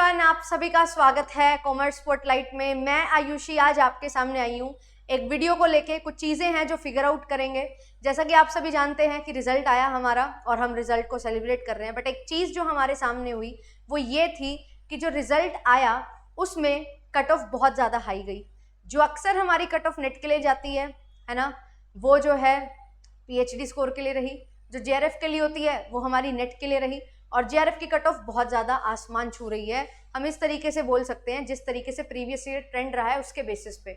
Everyone, आप सभी का स्वागत है कॉमर्स स्पॉटलाइट में। मैं आयुषी आज आपके सामने आई हूँ एक वीडियो को लेके। कुछ चीज़ें हैं जो फिगर आउट करेंगे। जैसा कि आप सभी जानते हैं कि रिजल्ट आया हमारा और हम रिजल्ट को सेलिब्रेट कर रहे हैं, बट एक चीज़ जो हमारे सामने हुई वो ये थी कि जो रिजल्ट आया उसमें कट ऑफ बहुत ज़्यादा हाई गई। जो अक्सर हमारी कट ऑफ नेट के लिए जाती है ना, वो जो है PhD स्कोर के लिए रही। जो JRF के लिए होती है वो हमारी नेट के लिए रही, और JRF की कट ऑफ बहुत ज़्यादा आसमान छू रही है। हम इस तरीके से बोल सकते हैं जिस तरीके से प्रीवियस ईयर ट्रेंड रहा है उसके बेसिस पे।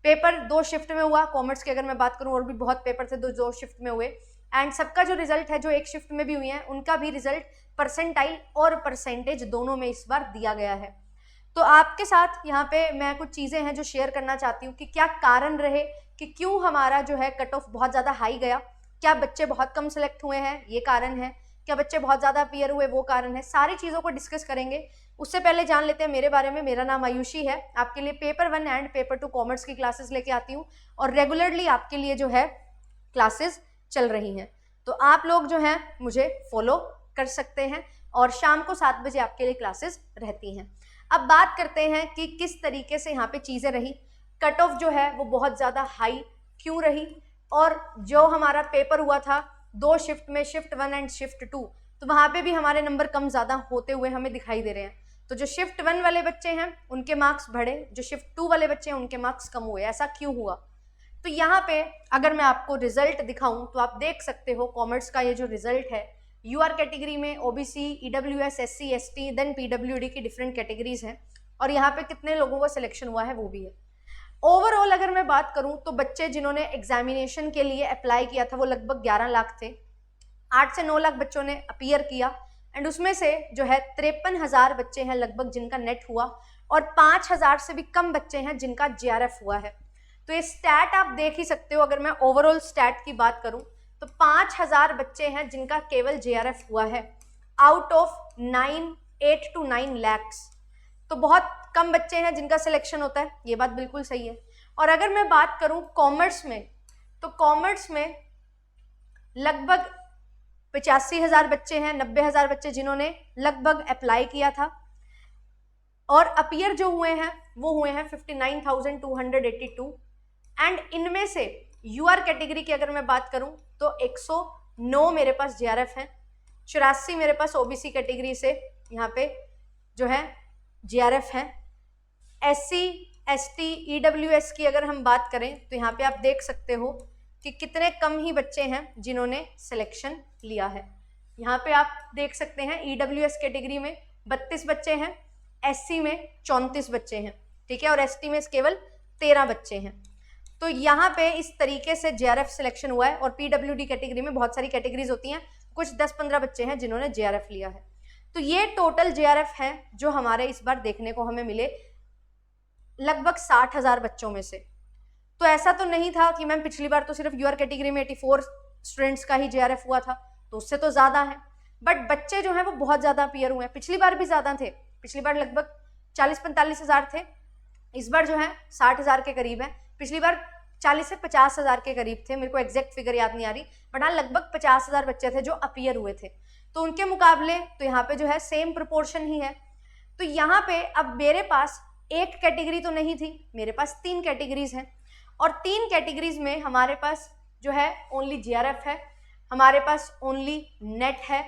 पेपर 2 शिफ्ट में हुआ। कॉमर्स की अगर मैं बात करूं और भी बहुत पेपर थे, दो शिफ्ट में हुए, एंड सबका जो रिजल्ट है जो एक शिफ्ट में भी हुई है उनका भी रिजल्ट परसेंटाइल और परसेंटेज दोनों में इस बार दिया गया है। तो आपके साथ यहाँ पे मैं कुछ चीज़ें हैं जो शेयर करना चाहती हूँ कि क्या कारण रहे कि क्यों हमारा जो है कट ऑफ बहुत ज़्यादा हाई गया। क्या बच्चे बहुत कम सेलेक्ट हुए हैं, ये कारण है। क्या बच्चे बहुत ज़्यादा अपीयर हुए, वो कारण है। सारी चीज़ों को डिस्कस करेंगे। उससे पहले जान लेते हैं मेरे बारे में। मेरा नाम आयुषी है। आपके लिए पेपर 1 एंड पेपर 2 कॉमर्स की क्लासेस लेके आती हूँ और रेगुलरली आपके लिए जो है क्लासेस चल रही हैं। तो आप लोग जो हैं मुझे फॉलो कर सकते हैं और शाम को 7 बजे आपके लिए क्लासेस रहती हैं। अब बात करते हैं कि किस तरीके से यहाँ पे चीज़ें रही। कट ऑफ जो है वो बहुत ज़्यादा हाई क्यों रही, और जो हमारा पेपर हुआ था 2 शिफ्ट में, शिफ्ट 1 एंड शिफ्ट 2, तो वहाँ पे भी हमारे नंबर कम ज़्यादा होते हुए हमें दिखाई दे रहे हैं। तो जो शिफ्ट 1 वाले बच्चे हैं उनके मार्क्स बढ़े, जो शिफ्ट 2 वाले बच्चे हैं उनके मार्क्स कम हुए। ऐसा क्यों हुआ? तो यहाँ पे अगर मैं आपको रिजल्ट दिखाऊं तो आप देख सकते हो कॉमर्स का ये जो रिजल्ट है, UR कैटेगरी में OBC, EWS, SC, ST, then PWD की डिफरेंट कैटेगरीज हैं, और यहाँ पे कितने लोगों का सिलेक्शन हुआ है वो भी है। ओवरऑल अगर मैं बात करूं तो बच्चे जिन्होंने एग्जामिनेशन के लिए अप्लाई किया था वो लगभग 11 लाख थे। 8 से 9 लाख बच्चों ने अपीयर किया, एंड उसमें से जो है 53,000 बच्चे हैं लगभग जिनका नेट हुआ, और 5,000 से भी कम बच्चे हैं जिनका JRF हुआ है। तो ये स्टैट आप देख ही सकते हो। अगर मैं ओवरऑल स्टैट की बात करूं तो 5,000 बच्चे हैं जिनका केवल JRF हुआ है आउट ऑफ 8 to 9 lakhs। तो बहुत कम बच्चे हैं जिनका सिलेक्शन होता है, ये बात बिल्कुल सही है। और अगर मैं बात करूं कॉमर्स में, तो कॉमर्स में लगभग 85,000 बच्चे हैं, 90,000 बच्चे जिन्होंने लगभग अप्लाई किया था, और अपीयर जो हुए हैं वो हुए हैं 59,282। एंड इनमें से UR कैटेगरी की अगर मैं बात करूं तो 109 मेरे पास JRF हैं, 84 मेरे पास OBC कैटेगरी से यहाँ पे जो है JRF हैं। SC, ST, EWS की अगर हम बात करें तो यहाँ पे आप देख सकते हो कि कितने कम ही बच्चे हैं जिन्होंने सिलेक्शन लिया है। यहाँ पे आप देख सकते हैं EWS कैटेगरी में 32 बच्चे हैं, SC में 34 बच्चे हैं, ठीक है, और ST में केवल 13 बच्चे हैं। तो यहाँ पे इस तरीके से JRF सिलेक्शन हुआ है। और PWD कैटेगरी में बहुत सारी कैटेगरीज होती हैं, कुछ 10-15 बच्चे हैं जिन्होंने JRF लिया है। तो ये टोटल JRF हैं जो हमारे इस बार देखने को हमें मिले लगभग 60,000 बच्चों में से। तो ऐसा तो नहीं था कि मैम पिछली बार तो सिर्फ UR कैटेगरी में 84 स्टूडेंट्स का ही JRF हुआ था, तो उससे तो ज़्यादा है। बट बच्चे जो हैं वो बहुत ज़्यादा अपीयर हुए हैं। पिछली बार भी ज़्यादा थे, पिछली बार लगभग 40-45 हज़ार थे, इस बार जो है 60,000 के करीब है। पिछली बार 40 से 50,000 के करीब थे, मेरे को एग्जैक्ट फिगर याद नहीं आ रही, बट हाँ लगभग 50,000 बच्चे थे जो अपीयर हुए थे। तो उनके मुकाबले तो यहाँ पे जो है सेम प्रोपोर्शन ही है। तो यहाँ पे अब मेरे पास एक कैटेगरी तो नहीं थी, मेरे पास 3 कैटेगरीज हैं, और 3 कैटेगरीज में हमारे पास जो है ओनली JRF है, हमारे पास ओनली नेट है,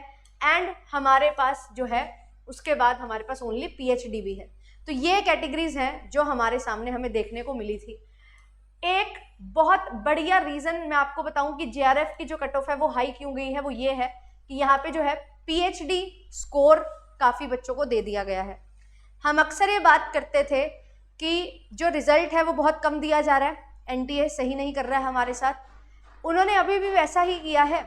एंड हमारे पास जो है उसके बाद हमारे पास ओनली PhD भी है। तो ये कैटेगरीज हैं जो हमारे सामने हमें देखने को मिली थी। एक बहुत बढ़िया रीज़न मैं आपको बताऊं कि JRF की जो कट ऑफ है वो हाई क्यों गई है, वो ये है कि यहाँ पे जो है PhD स्कोर काफ़ी बच्चों को दे दिया गया है। हम अक्सर ये बात करते थे कि जो रिज़ल्ट है वो बहुत कम दिया जा रहा है, NTA सही नहीं कर रहा है हमारे साथ। उन्होंने अभी भी वैसा ही किया है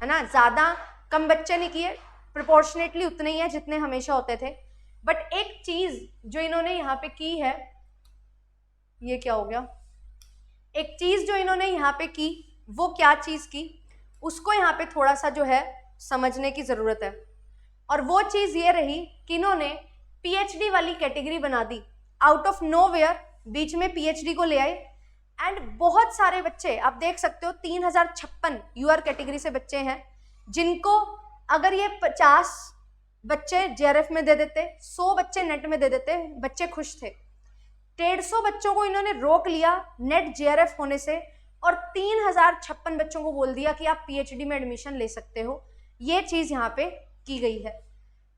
ना, ज़्यादा कम बच्चे नहीं किए, प्रोपोर्शनेटली उतने ही है जितने हमेशा होते थे। बट एक चीज़ जो इन्होंने यहाँ पे की है, ये क्या हो गया, एक चीज़ जो इन्होंने यहाँ पे की वो क्या चीज़ की, उसको यहाँ पे थोड़ा सा जो है समझने की ज़रूरत है। और वो चीज़ ये रही कि इन्होंने PhD वाली कैटेगरी बना दी, आउट ऑफ नोवेयर बीच में PhD को ले आए, एंड बहुत सारे बच्चे आप देख सकते हो 3056 UR कैटेगरी से बच्चे हैं जिनको अगर ये 50 बच्चे जेआरएफ में दे देते, 100 बच्चे नेट में दे देते, बच्चे खुश थे। 150 बच्चों को इन्होंने रोक लिया नेट जेआरएफ होने से और 3056 बच्चों को बोल दिया कि आप पीएचडी में एडमिशन ले सकते हो। ये चीज यहाँ पे की गई है।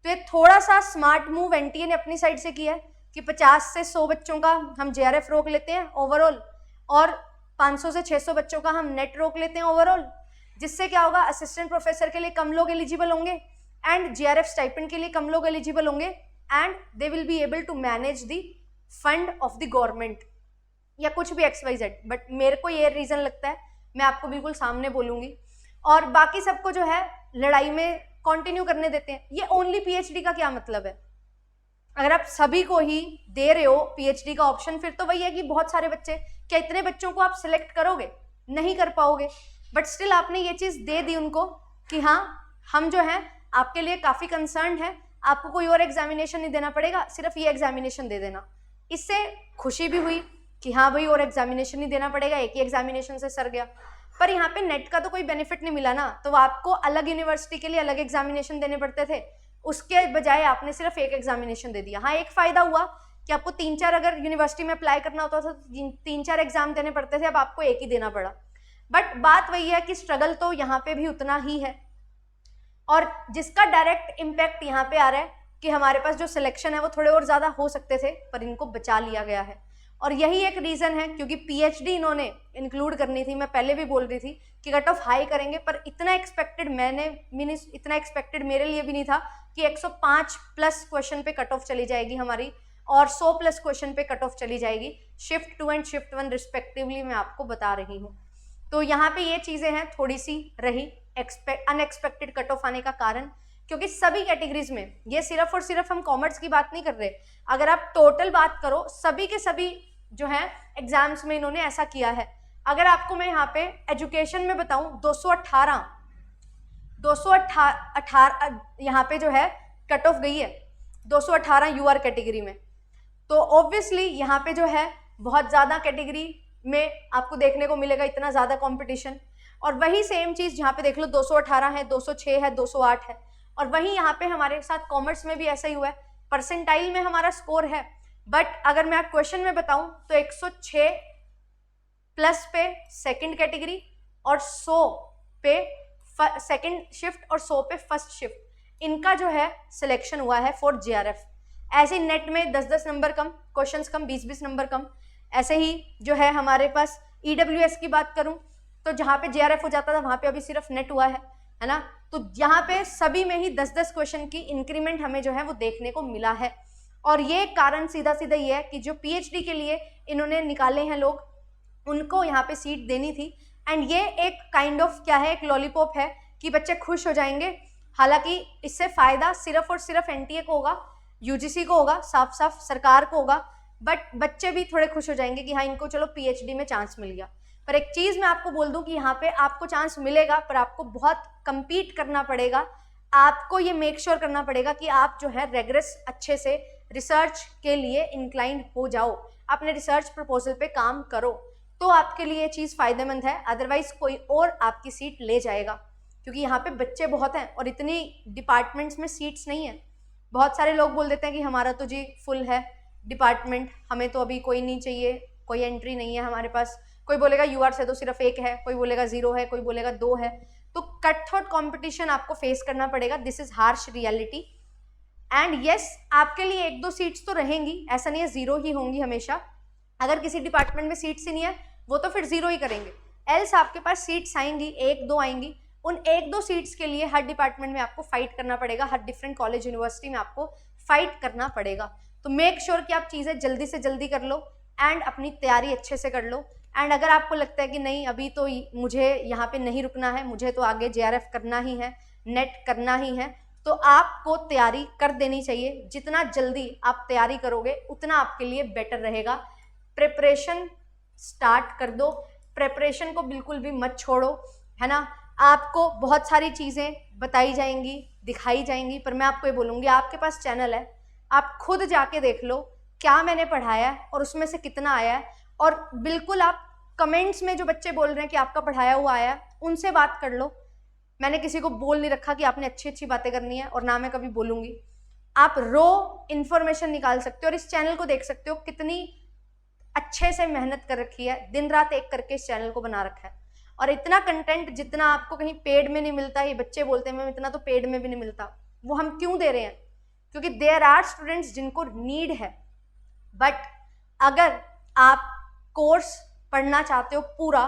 तो ये थोड़ा सा स्मार्ट मूव एनटीए ने अपनी साइड से किया है कि 50 से 100 बच्चों का हम जेआरएफ रोक लेते हैं ओवरऑल और 500 से 600 बच्चों का हम नेट रोक लेते हैं ओवरऑल, जिससे क्या होगा, असिस्टेंट प्रोफेसर के लिए कम लोग एलिजिबल होंगे एंड जेआरएफ स्टाइपेंड के लिए कम लोग एलिजिबल होंगे and they will be able to manage the fund of the government या कुछ भी XYZ। बट मेरे को ये रीजन लगता है, मैं आपको बिल्कुल सामने बोलूंगी, और बाकी सबको जो है लड़ाई में कंटिन्यू करने देते हैं। ये ओनली पीएचडी का क्या मतलब है? अगर आप सभी को ही दे रहे हो पीएचडी का ऑप्शन, फिर तो वही है कि बहुत सारे बच्चे, क्या इतने बच्चों को आप सिलेक्ट करोगे? नहीं कर पाओगे। बट स्टिल आपने ये चीज दे दी उनको कि हाँ हम जो है आपके लिए काफी कंसर्न है, आपको कोई और एग्जामिनेशन नहीं देना पड़ेगा, सिर्फ ये एग्जामिनेशन दे देना। इससे खुशी भी हुई कि हाँ भाई और एग्जामिनेशन नहीं देना पड़ेगा, एक ही एग्जामिनेशन से सर गया। पर यहाँ पे नेट का तो कोई बेनिफिट नहीं मिला ना, तो आपको अलग यूनिवर्सिटी के लिए अलग एग्जामिनेशन देने पड़ते थे, उसके बजाय आपने सिर्फ एक एग्जामिनेशन दे दिया। हाँ एक फायदा हुआ कि आपको 3-4 अगर यूनिवर्सिटी में अप्लाई करना होता था तो 3-4 एग्जाम देने पड़ते थे, अब आपको एक ही देना पड़ा। बट बात वही है कि स्ट्रगल तो यहाँ पे भी उतना ही है, और जिसका डायरेक्ट इम्पैक्ट यहाँ पे आ रहा है कि हमारे पास जो सिलेक्शन है वो थोड़े और ज्यादा हो सकते थे, पर इनको बचा लिया गया है। और यही एक रीजन है क्योंकि पीएचडी इन्होंने इंक्लूड करनी थी। मैं पहले भी बोल रही थी कि कट ऑफ हाई करेंगे, पर इतना एक्सपेक्टेड इतना एक्सपेक्टेड मेरे लिए भी नहीं था कि 105 प्लस क्वेश्चन पे कट ऑफ चली जाएगी हमारी और 100 प्लस क्वेश्चन पे कट ऑफ चली जाएगी, शिफ्ट 2 एंड शिफ्ट 1 रिस्पेक्टिवली, मैं आपको बता रही हूँ। तो यहाँ पे ये चीजें हैं थोड़ी सी रही अनएक्सपेक्टेड कट ऑफ आने का कारण, क्योंकि सभी कैटेगरीज में, ये सिर्फ और सिर्फ हम कॉमर्स की बात नहीं कर रहे, अगर आप टोटल बात करो सभी के सभी जो है एग्जाम्स में इन्होंने ऐसा किया है। अगर आपको मैं यहाँ पे एजुकेशन में बताऊं 218 यहाँ पे जो है कट ऑफ गई है 218 यूआर कैटेगरी में। तो ऑब्वियसली यहाँ पे जो है बहुत ज़्यादा कैटेगरी में आपको देखने को मिलेगा इतना ज़्यादा कंपटीशन। और वही सेम चीज़ यहाँ पे देख लो 218 है, 206 है, 208 है। और वही यहाँ पे हमारे साथ कॉमर्स में भी ऐसा ही हुआ है, परसेंटाइल में हमारा स्कोर है। बट अगर मैं क्वेश्चन में बताऊं तो 106 प्लस पे सेकंड कैटेगरी और 100 पे सेकंड शिफ्ट और 100 पे फर्स्ट शिफ्ट, इनका जो है सिलेक्शन हुआ है फॉर जेआरएफ। ऐसे नेट में 10-10 नंबर कम, क्वेश्चंस कम, 20-20 नंबर कम। ऐसे ही जो है हमारे पास ईडब्ल्यूएस की बात करूं तो जहाँ पे जेआरएफ हो जाता था वहाँ पे अभी सिर्फ नेट हुआ है ना। तो यहाँ पे सभी में ही 10-10 क्वेश्चन की इंक्रीमेंट हमें जो है वो देखने को मिला है। और ये कारण सीधा सीधा ये है कि जो पीएचडी के लिए इन्होंने निकाले हैं लोग, उनको यहाँ पे सीट देनी थी। एंड ये एक काइंड ऑफ क्या है, एक लॉलीपॉप है कि बच्चे खुश हो जाएंगे। हालांकि इससे फायदा सिर्फ और सिर्फ एनटीए को होगा, यूजीसी को होगा, साफ साफ सरकार को होगा, बट बच्चे भी थोड़े खुश हो जाएंगे कि हाँ इनको चलो पीएचडी में चांस मिल गया। पर एक चीज मैं आपको बोल दूं कि यहाँ पे आपको चांस मिलेगा, पर आपको बहुत compete करना पड़ेगा। आपको ये मेक श्योर करना पड़ेगा कि आप जो है रेगरस अच्छे से रिसर्च के लिए इंक्लाइंड हो जाओ, अपने रिसर्च प्रपोजल पे काम करो, तो आपके लिए ये चीज़ फायदेमंद है। अदरवाइज कोई और आपकी सीट ले जाएगा, क्योंकि यहाँ पे बच्चे बहुत हैं और इतनी डिपार्टमेंट्स में सीट्स नहीं है। बहुत सारे लोग बोल देते हैं कि हमारा तो जी फुल है डिपार्टमेंट, हमें तो अभी कोई नहीं चाहिए, कोई एंट्री नहीं है हमारे पास। कोई बोलेगा यूआर से तो सिर्फ 1 है, कोई बोलेगा 0 है, कोई बोलेगा 2 है। तो कट थ्रोट कंपटीशन आपको फेस करना पड़ेगा। This is harsh reality. And yes, आपके लिए 1-2 सीट्स तो रहेंगी, ऐसा नहीं है 0 ही होंगी हमेशा। अगर किसी डिपार्टमेंट में सीट्स ही नहीं है वो तो फिर 0 ही करेंगे। एल्स आपके पास सीट्स आएंगी, 1-2 आएंगी। उन 1-2 सीट्स के लिए हर डिपार्टमेंट में आपको फाइट करना पड़ेगा, हर डिफरेंट कॉलेज यूनिवर्सिटी में आपको फाइट करना पड़ेगा। तो मेक श्योर कि आप चीज़ें जल्दी से जल्दी कर लो एंड अपनी तैयारी अच्छे से कर लो। एंड अगर आपको लगता है कि नहीं अभी तो मुझे यहाँ पे नहीं रुकना है, मुझे तो आगे जेआरएफ करना ही है, नेट करना ही है, तो आपको तैयारी कर देनी चाहिए। जितना जल्दी आप तैयारी करोगे उतना आपके लिए बेटर रहेगा। प्रिपरेशन स्टार्ट कर दो, प्रिपरेशन को बिल्कुल भी मत छोड़ो, है ना। आपको बहुत सारी चीज़ें बताई जाएंगी, दिखाई जाएंगी, पर मैं आपको ये बोलूँगी आपके पास चैनल है, आप खुद जाके देख लो क्या मैंने पढ़ाया है और उसमें से कितना आया है। और बिल्कुल आप कमेंट्स में जो बच्चे बोल रहे हैं कि आपका पढ़ाया हुआ आया, उनसे बात कर लो। मैंने किसी को बोल नहीं रखा कि आपने अच्छी अच्छी बातें करनी है, और ना मैं कभी बोलूंगी। आप रो इन्फॉर्मेशन निकाल सकते हो, और इस चैनल को देख सकते हो कितनी अच्छे से मेहनत कर रखी है, दिन रात एक करके इस चैनल को बना रखा है। और इतना कंटेंट जितना आपको कहीं पेड में नहीं मिलता, ये बच्चे बोलते हैं मैम इतना तो पेड में भी नहीं मिलता, वो हम क्यों दे रहे हैं? क्योंकि देयर आर स्टूडेंट्स जिनको नीड है। बट अगर आप कोर्स पढ़ना चाहते हो पूरा,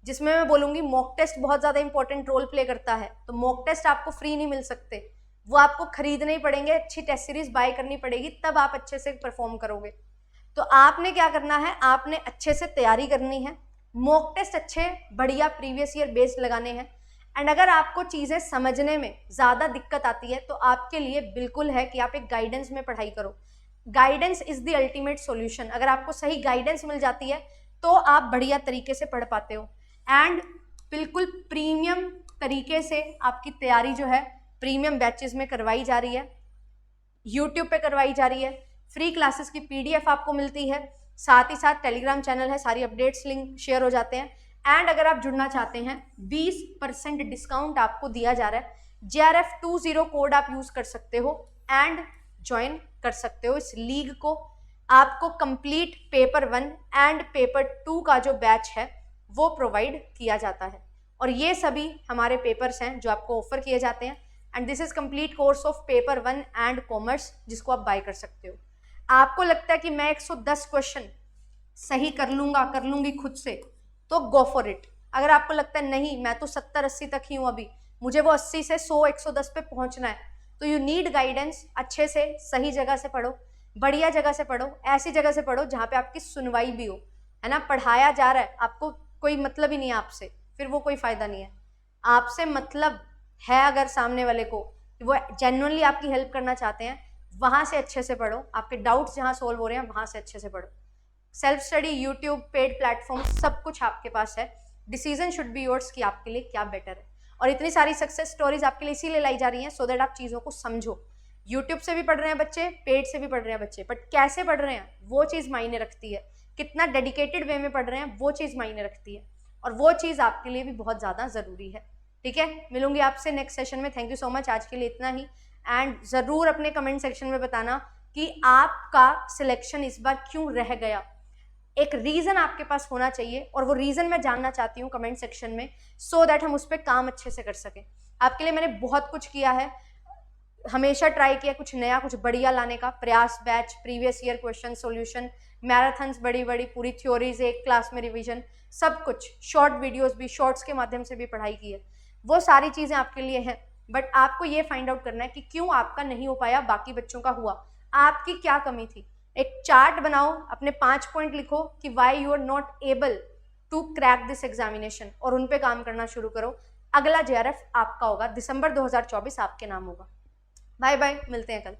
जिसमें मैं बोलूँगी मॉक टेस्ट बहुत ज़्यादा इंपॉर्टेंट रोल प्ले करता है, तो मॉक टेस्ट आपको फ्री नहीं मिल सकते, वो आपको खरीदने ही पड़ेंगे, अच्छी टेस्ट सीरीज बाय करनी पड़ेगी, तब आप अच्छे से परफॉर्म करोगे। तो आपने क्या करना है, आपने अच्छे से तैयारी करनी है, मॉक टेस्ट अच्छे बढ़िया प्रीवियस ईयर बेस्ड लगाने हैं। एंड अगर आपको चीज़ें समझने में ज़्यादा दिक्कत आती है, तो आपके लिए बिल्कुल है कि आप एक गाइडेंस में पढ़ाई करो। Guidance is the ultimate solution. अगर आपको सही गाइडेंस मिल जाती है तो आप बढ़िया तरीके से पढ़ पाते हो। एंड बिल्कुल प्रीमियम तरीके से आपकी तैयारी जो है प्रीमियम बैचेस में करवाई जा रही है, यूट्यूब पे करवाई जा रही है। फ्री क्लासेस की PDF आपको मिलती है, साथ ही साथ टेलीग्राम चैनल है, सारी अपडेट्स लिंक शेयर हो जाते हैं। एंड अगर आप जुड़ना चाहते हैं 20% डिस्काउंट आपको दिया जा रहा है, JRF20 कोड आप यूज कर सकते हो एंड ज्वाइन कर सकते हो इस लीग को। आपको कंप्लीट पेपर 1 एंड पेपर 2 का जो बैच है वो प्रोवाइड किया जाता है, और ये सभी हमारे पेपर्स हैं जो आपको ऑफर किए जाते हैं। And this is complete course of paper 1 and commerce, जिसको आप बाय कर सकते हो। आपको लगता है कि मैं 110 क्वेश्चन सही कर लूंगी खुद से, तो गो फॉर इट। अगर आपको लगता है नहीं मैं तो 70-80 तक ही हूँ अभी, मुझे वो 80 से 100-110 पे पहुंचना है, तो यू नीड गाइडेंस। अच्छे से सही जगह से पढ़ो, बढ़िया जगह से पढ़ो, ऐसी जगह से पढ़ो जहाँ पे आपकी सुनवाई भी हो, है ना। पढ़ाया जा रहा है, आपको कोई मतलब ही नहीं है आपसे, फिर वो कोई फायदा नहीं है। आपसे मतलब है अगर सामने वाले को, वो जेन्युइनली आपकी हेल्प करना चाहते हैं, वहाँ से अच्छे से पढ़ो। आपके डाउट्स जहाँ सोल्व हो रहे हैं वहाँ से अच्छे से पढ़ो। Self study, YouTube, paid platform, सब कुछ आपके पास है। डिसीजन शुड बी योर्स कि आपके लिए क्या बेटर है। और इतनी सारी सक्सेस स्टोरीज आपके लिए इसीलिए लाई जा रही हैं सो दैट आप चीज़ों को समझो। यूट्यूब से भी पढ़ रहे हैं बच्चे, पेड से भी पढ़ रहे हैं बच्चे, बट कैसे पढ़ रहे हैं वो चीज़ मायने रखती है। कितना डेडिकेटेड वे में पढ़ रहे हैं वो चीज़ मायने रखती है, और वो चीज़ आपके लिए भी बहुत ज़्यादा ज़रूरी है। ठीक है, मिलूंगी आपसे नेक्स्ट सेशन में। थैंक यू सो मच, आज के लिए इतना ही। एंड ज़रूर अपने कमेंट सेक्शन में बताना कि आपका सिलेक्शन इस बार क्यों रह गया। एक रीज़न आपके पास होना चाहिए, और वो रीज़न मैं जानना चाहती हूँ कमेंट सेक्शन में, सो दैट हम उस पर काम अच्छे से कर सकें। आपके लिए मैंने बहुत कुछ किया है, हमेशा ट्राई किया कुछ नया, कुछ बढ़िया लाने का। प्रयास batch, previous year question solution, marathons बड़ी बड़ी, पूरी थ्योरीज एक क्लास में रिवीजन, सब कुछ, शॉर्ट वीडियोस भी, शॉर्ट्स के माध्यम से भी पढ़ाई की है। वो सारी चीज़ें आपके लिए हैं, बट आपको ये फाइंड आउट करना है कि क्यों आपका नहीं हो पाया, बाकी बच्चों का हुआ, आपकी क्या कमी थी। एक चार्ट बनाओ, अपने 5 पॉइंट लिखो कि why you are not able to crack this examination, और उन पे काम करना शुरू करो। अगला JRF आपका होगा, दिसंबर 2024 आपके नाम होगा। बाय बाय, मिलते हैं कल।